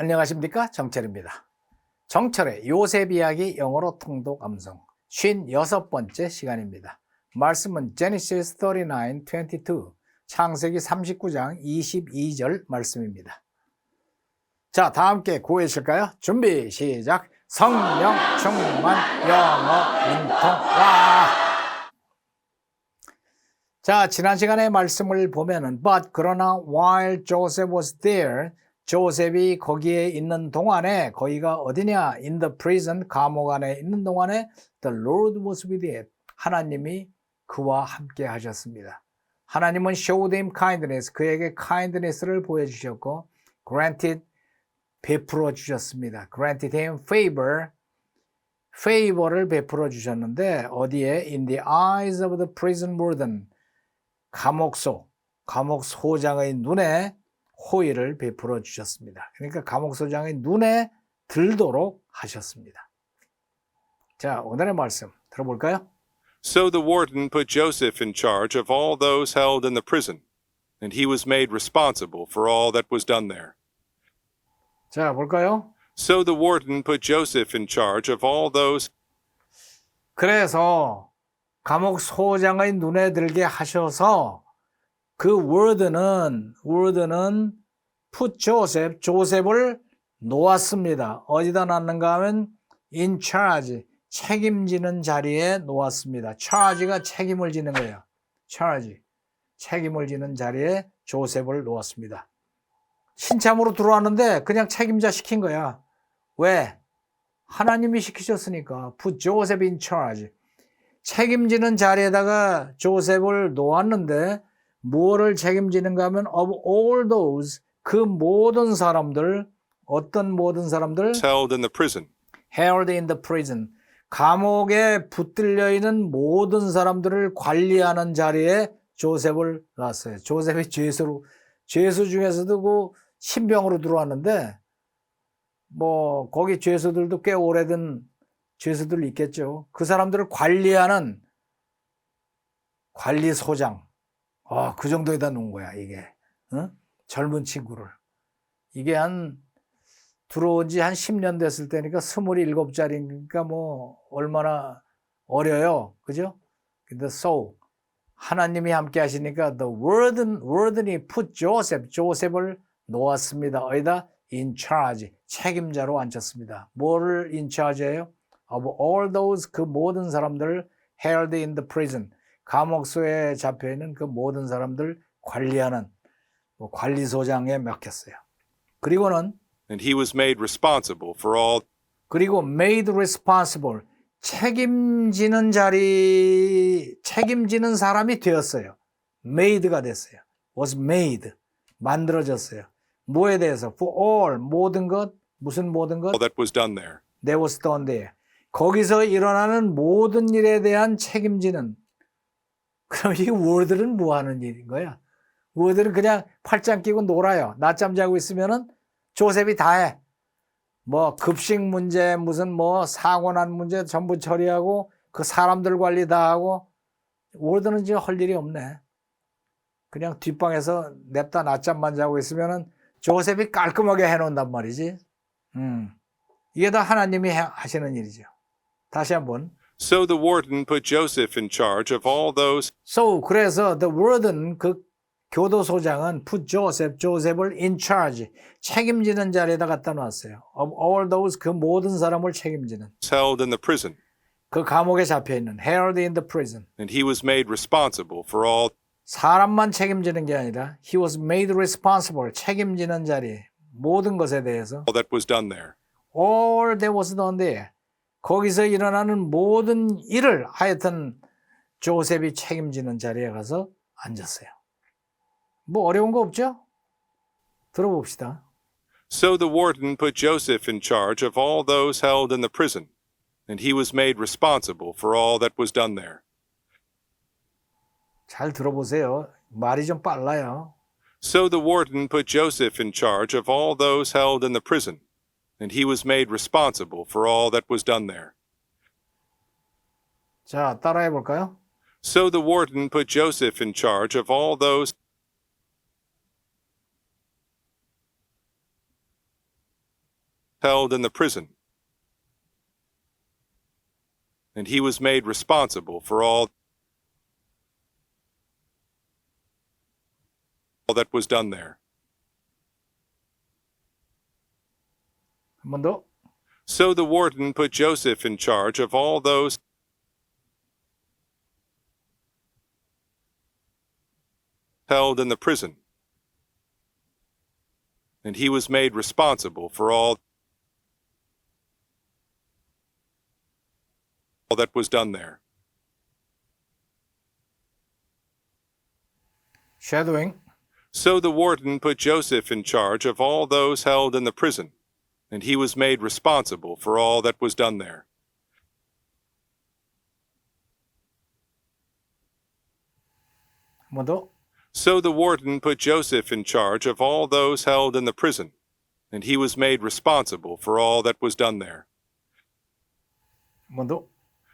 안녕하십니까? 정철입니다. 정철의 요셉이야기 영어로 통독 암송 56번째 시간입니다. 말씀은 Genesis 39:22 창세기 39장 22절 말씀입니다. 자, 다 함께 구해주실까요? 준비 시작. 성령 충만 영어 인통 와. 자, 지난 시간에 말씀을 보면은 But 그러나 while Joseph was there, 조셉이 거기에 있는 동안에, 거기가 어디냐? In the prison, 감옥 안에 있는 동안에 The Lord was with him. 하나님이 그와 함께 하셨습니다. 하나님은 showed him kindness, 그에게 kindness를 보여주셨고 granted, 베풀어 주셨습니다. granted him favor, favor를 베풀어 주셨는데 어디에? In the eyes of the prison warden, 감옥 소장의 눈에 호의를 베풀어 주셨습니다. 그러니까 감옥 소장의 눈에 들도록 하셨습니다. 자, 오늘의 말씀 들어볼까요? So the warden put Joseph in charge of all those held in the prison, and he was made responsible for all that was done there. 자, 볼까요? So the warden put Joseph in charge of all those. 그래서 감옥 소장의 눈에 들게 하셔서 그 워드는 put Joseph, 조셉을 놓았습니다. 어디다 놨는가 하면 in charge, 책임지는 자리에 놓았습니다. charge가 책임을 지는 거예요. charge, 책임을 지는 자리에 조셉을 놓았습니다. 신참으로 들어왔는데 그냥 책임자 시킨 거야. 왜? 하나님이 시키셨으니까. put Joseph in charge. 책임지는 자리에다가 조셉을 놓았는데 뭐를 책임지는가 하면 of all those, 그 모든 사람들, 어떤 모든 사람들? Held in the prison. held in the prison. 감옥에 붙들려 있는 모든 사람들을 관리하는 자리에 조셉을 놨어요. 조셉이 죄수 중에서도 그 신병으로 들어왔는데 뭐 거기 죄수들도 꽤 오래된 죄수들 있겠죠. 그 사람들을 관리하는 관리소장. 그 정도에다 놓은 거야, 이게. 어? 젊은 친구를. 이게 들어온 지 한 10년 됐을 때니까 27살이니까 뭐, 얼마나 어려요. 그죠? 근데 하나님이 함께 하시니까 the warden이 put Joseph, 조셉을 놓았습니다. 어디다? in charge, 책임자로 앉혔습니다. 뭐를 in charge예요? of all those, 그 모든 사람들을 held in the prison, 감옥소에 잡혀있는 그 모든 사람들 관리하는 관리소장에 맡겼어요. 그리고는 And he was made responsible for all. 그리고 made responsible, 책임지는 사람이 되었어요. made가 됐어요. was made, 만들어졌어요. 뭐에 대해서? for all, 모든 것, 무슨 모든 것? All that was done there. That was done there. 거기서 일어나는 모든 일에 대한 책임지는. 그럼 이 워드는 뭐 하는 일인 거야? 워드는 그냥 팔짱 끼고 놀아요. 낮잠 자고 있으면은 조셉이 다 해. 뭐 급식 문제, 무슨 뭐 사고 난 문제 전부 처리하고 그 사람들 관리 다 하고. 워드는 지금 할 일이 없네. 그냥 뒷방에서 냅다 낮잠만 자고 있으면은 조셉이 깔끔하게 해놓는단 말이지. 이게 다 하나님이 하시는 일이죠. 다시 한번. So the warden put Joseph in charge of all those. So, 그래서 the warden, 그 교도소장은 put Joseph, 조셉을 in charge, 책임지는 자리에다 갖다 놨어요. Of all those, 그 모든 사람을 책임지는. Held in the prison. 그 감옥에 잡혀있는, held in the prison. And he was made responsible for all. 사람만 책임지는 게 아니라 he was made responsible, 책임지는 자리, 모든 것에 대해서. All that was done there. All that was done there. 거기서 일어나는 모든 일을 하여튼 조셉이 책임지는 자리에 가서 앉았어요. 뭐 어려운 거 없죠? 들어봅시다. So the warden put Joseph in charge of all those held in the prison, and he was made responsible for all that was done there. 잘 들어보세요. 말이 좀 빨라요. So the warden put Joseph in charge of all those held in the prison, and he was made responsible for all that was done there. 자, 따라해 볼까요? So the warden put Joseph in charge of all those. held in the prison, and he was made responsible for all that was done there. 한 번 더. So the warden put Joseph in charge of all those held in the prison, and he was made responsible for all that was done there. shadowing. So the warden put Joseph in charge of all those held in the prison, and he was made responsible for all that was done there. 한 번 더. So the warden put Joseph in charge of all those held in the prison, and he was made responsible for all that was done there. 한 번 더.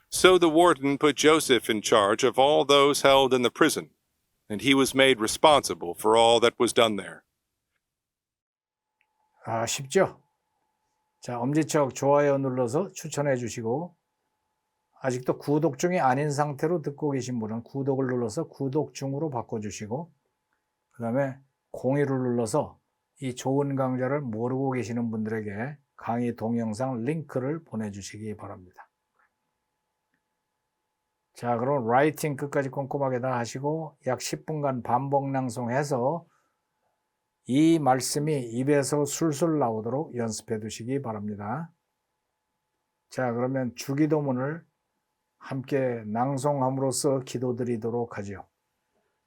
So the warden put Joseph in charge of all those held in the prison, and he was made responsible for all that was done there. 아, 쉽죠? 자, 엄지척 좋아요 눌러서 추천해 주시고, 아직도 구독 중이 아닌 상태로 듣고 계신 분은 구독을 눌러서 구독 중으로 바꿔주시고, 그 다음에 공유를 눌러서 이 좋은 강좌를 모르고 계시는 분들에게 강의 동영상 링크를 보내주시기 바랍니다. 자, 그럼 라이팅 끝까지 꼼꼼하게 다 하시고 약 10분간 반복 낭송해서 이 말씀이 입에서 술술 나오도록 연습해 두시기 바랍니다. 자, 그러면 주기도문을 함께 낭송함으로써 기도드리도록 하죠.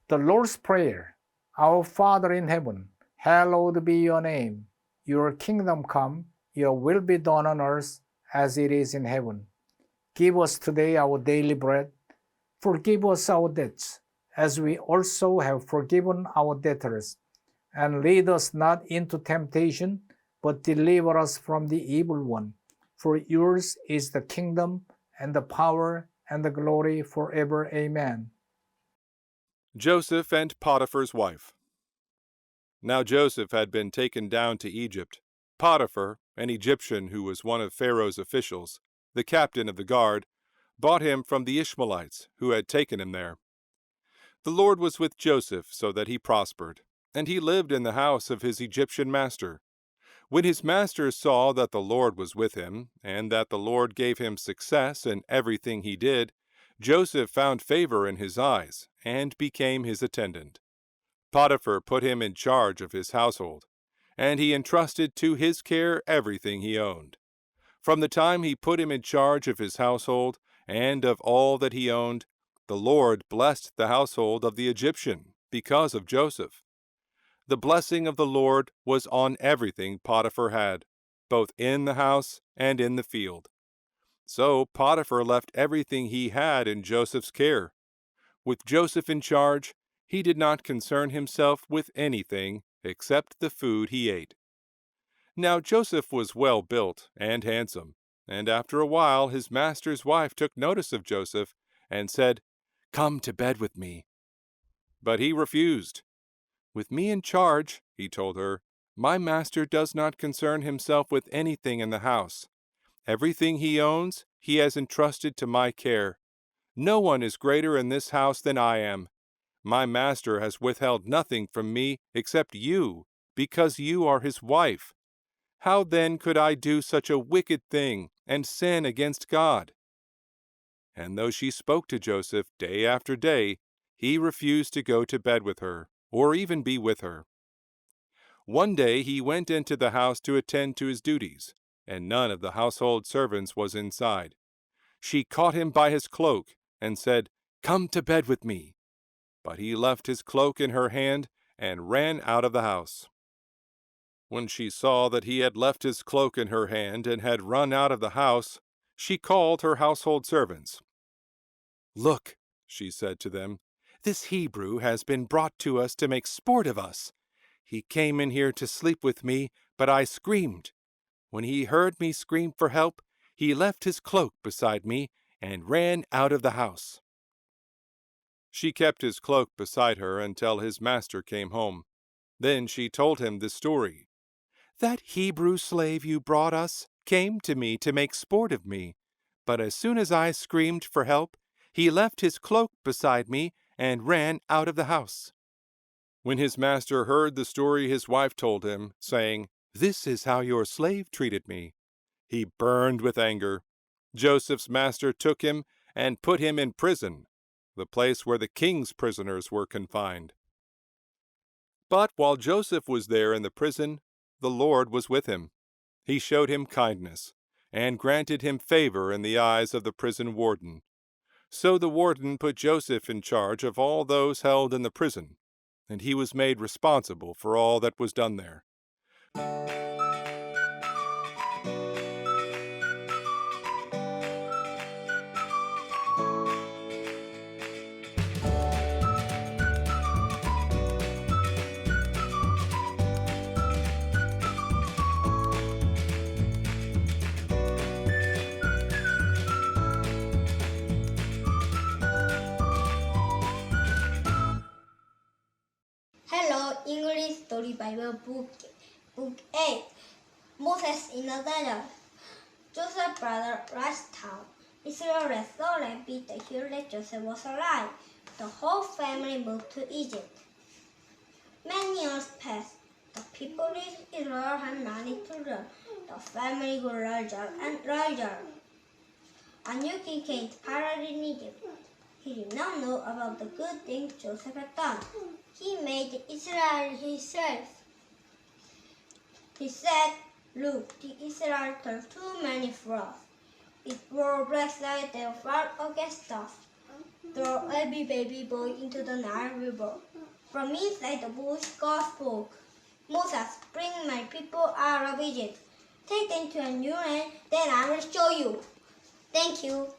The Lord's Prayer. Our Father in heaven, hallowed be your name. Your kingdom come, your will be done on earth as it is in heaven. Give us today our daily bread. Forgive us our debts, as we also have forgiven our debtors. And lead us not into temptation, but deliver us from the evil one. For yours is the kingdom, and the power, and the glory forever. Amen. Joseph and Potiphar's wife. Now Joseph had been taken down to Egypt. Potiphar, an Egyptian who was one of Pharaoh's officials, the captain of the guard, bought him from the Ishmaelites who had taken him there. The Lord was with Joseph so that he prospered, and he lived in the house of his Egyptian master. When his master saw that the Lord was with him, and that the Lord gave him success in everything he did, Joseph found favor in his eyes, and became his attendant. Potiphar put him in charge of his household, and he entrusted to his care everything he owned. From the time he put him in charge of his household, and of all that he owned, the Lord blessed the household of the Egyptian because of Joseph. The blessing of the Lord was on everything Potiphar had, both in the house and in the field. So Potiphar left everything he had in Joseph's care. With Joseph in charge, he did not concern himself with anything except the food he ate. Now Joseph was well built and handsome, and after a while his master's wife took notice of Joseph and said, "Come to bed with me." But he refused. "With me in charge," he told her, "my master does not concern himself with anything in the house. Everything he owns he has entrusted to my care. No one is greater in this house than I am. My master has withheld nothing from me except you, because you are his wife. How then could I do such a wicked thing and sin against God?" And though she spoke to Joseph day after day, he refused to go to bed with her, or even be with her. One day he went into the house to attend to his duties, and none of the household servants was inside. She caught him by his cloak and said, "Come to bed with me." But he left his cloak in her hand and ran out of the house. When she saw that he had left his cloak in her hand and had run out of the house, she called her household servants. "Look," she said to them, "this Hebrew has been brought to us to make sport of us. He came in here to sleep with me, but I screamed. When he heard me scream for help, he left his cloak beside me and ran out of the house." She kept his cloak beside her until his master came home. Then she told him this story. "That Hebrew slave you brought us came to me to make sport of me, but as soon as I screamed for help, he left his cloak beside me and ran out of the house." When his master heard the story his wife told him, saying, "This is how your slave treated me," he burned with anger. Joseph's master took him and put him in prison, the place where the king's prisoners were confined. But while Joseph was there in the prison, the Lord was with him. He showed him kindness and granted him favor in the eyes of the prison warden. So the warden put Joseph in charge of all those held in the prison, and he was made responsible for all that was done there. Hello, English Story Bible Book 8. Moses in the desert. Joseph's brother rushed town. Israel was so rapid to hear that Joseph was alive. The whole family moved to Egypt. Many years passed. The people of Israel had many children. The family grew larger and larger. A new king came to power in Egypt. He did not know about the good things Joseph had done. He made Israel his slave. He said, "Look, the Israelites are too many for us. It were blessed like they fought against us. Throw every baby boy into the Nile River." From inside the bush, God spoke. "Moses, bring my people out of Egypt. Take them to a new land, then I will show you." Thank you.